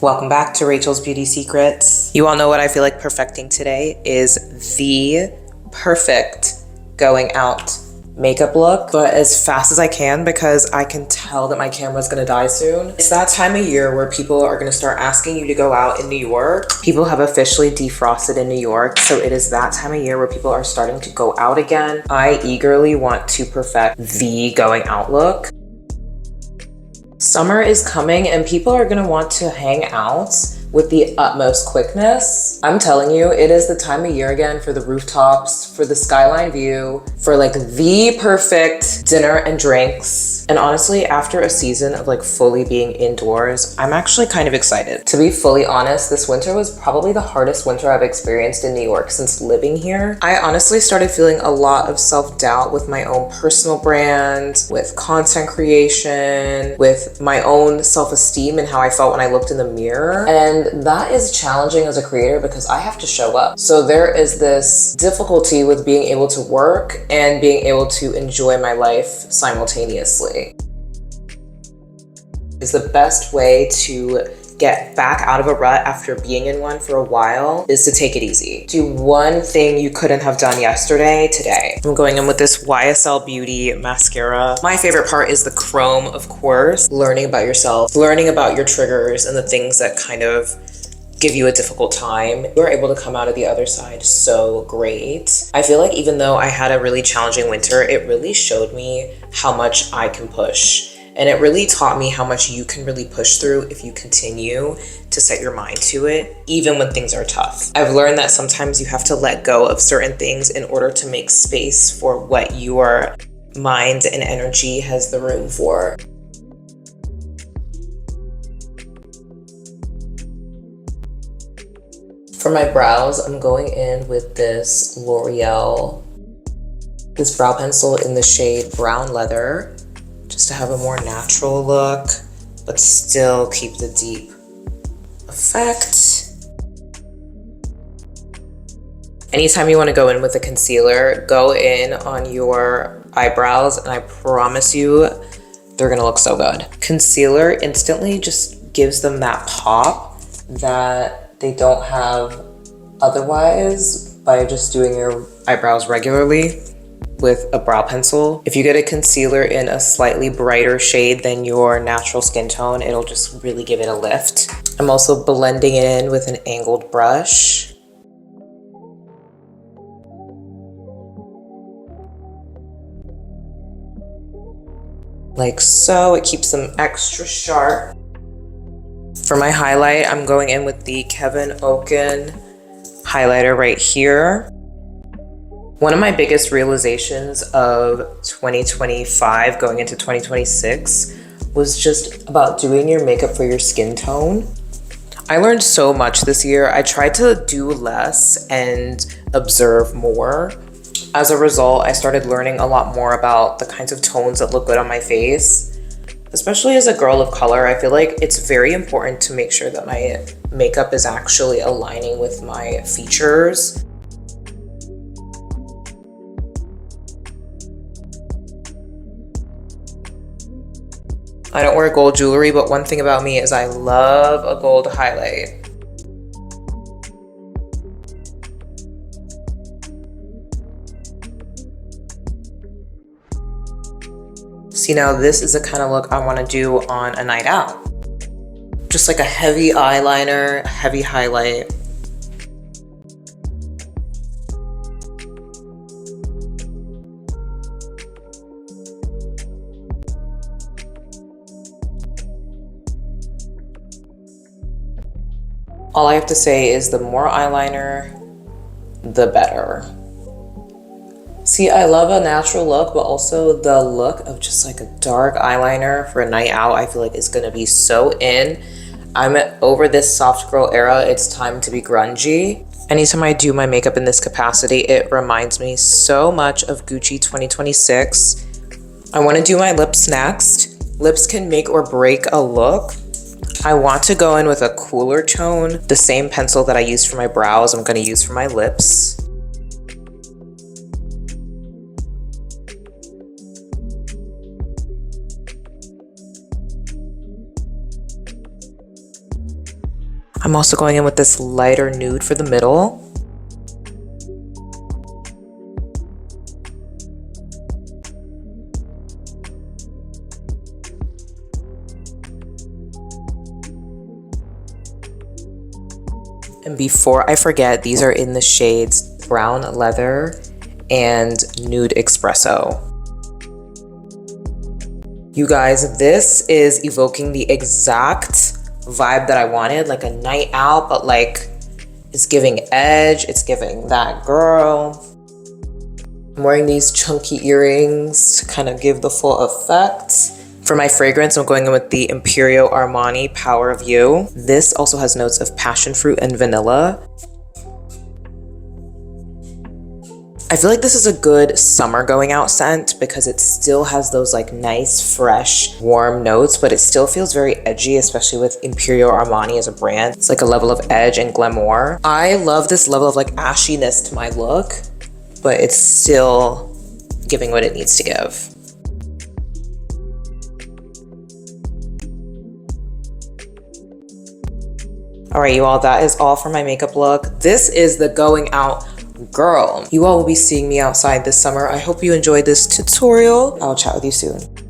Welcome back to Rachel's Beauty Secrets. You all know what I feel like perfecting today is the perfect going out makeup look, but as fast as I can because I can tell that my camera's gonna die soon. It's that time of year where people are gonna start asking you to go out in New York. People have officially defrosted in New York, so it is that time of year where people are starting to go out again. I eagerly want to perfect the going out look. Summer is coming and people are gonna want to hang out with the utmost quickness. I'm telling you, it is the time of year again for the rooftops, for the skyline view, for like the perfect dinner and drinks. And honestly, after a season of like fully being indoors, I'm actually kind of excited. To be fully honest, this winter was probably the hardest winter I've experienced in New York since living here. I honestly started feeling a lot of self-doubt with my own personal brand, with content creation, with my own self-esteem and how I felt when I looked in the mirror. And that is challenging as a creator because I have to show up. So there is this difficulty with being able to work and being able to enjoy my life simultaneously. Is the best way to get back out of a rut after being in one for a while is to take it easy. Do one thing you couldn't have done yesterday, today. I'm going in with this YSL Beauty mascara. My favorite part is the chrome, of course. Learning about yourself, learning about your triggers and the things that kind of give you a difficult time. You're able to come out of the other side so great. I feel like even though I had a really challenging winter, it really showed me how much I can push. And it really taught me how much you can really push through if you continue to set your mind to it, even when things are tough. I've learned that sometimes you have to let go of certain things in order to make space for what your mind and energy has the room for. For my brows, I'm going in with this L'Oreal, this brow pencil in the shade Brown Leather, just to have a more natural look, but still keep the deep effect. Anytime you want to go in with a concealer, go in on your eyebrows, and I promise you, they're gonna look so good. Concealer instantly just gives them that pop that they don't have otherwise by just doing your eyebrows regularly with a brow pencil. If you get a concealer in a slightly brighter shade than your natural skin tone, it'll just really give it a lift. I'm also blending it in with an angled brush. Like so, it keeps them extra sharp. For my highlight, I'm going in with the Kevyn Aucoin highlighter right here. One of my biggest realizations of 2025 going into 2026 was just about doing your makeup for your skin tone. I learned so much this year. I tried to do less and observe more. As a result, I started learning a lot more about the kinds of tones that look good on my face. Especially as a girl of color, I feel like it's very important to make sure that my makeup is actually aligning with my features. I don't wear gold jewelry, but one thing about me is I love a gold highlight. See, now this is the kind of look I want to do on a night out. Just like a heavy eyeliner, heavy highlight. All I have to say is the more eyeliner, the better. See, I love a natural look, but also the look of just like a dark eyeliner for a night out, I feel like is gonna be so in. I'm over this soft girl era. It's time to be grungy. Anytime I do my makeup in this capacity, it reminds me so much of Gucci 2026. I wanna do my lips next. Lips can make or break a look. I want to go in with a cooler tone. The same pencil that I used for my brows, I'm gonna use for my lips. I'm also going in with this lighter nude for the middle. And before I forget, these are in the shades Brown Leather and Nude Espresso. You guys, this is evoking the exact vibe that I wanted, like a night out, but like it's giving edge, it's giving that girl. I'm wearing these chunky earrings to kind of give the full effect. For my fragrance, I'm going in with the Imperial Armani Power of You. This also has notes of passion fruit and vanilla. I feel like this is a good summer going out scent because it still has those like nice, fresh, warm notes, but it still feels very edgy, especially with Imperial Armani as a brand. It's like a level of edge and glamour. I love this level of like ashiness to my look, but it's still giving what it needs to give. All right, you all, that is all for my makeup look. This is the going out girl. You all will be seeing me outside this summer. I hope you enjoyed this tutorial. I'll chat with you soon.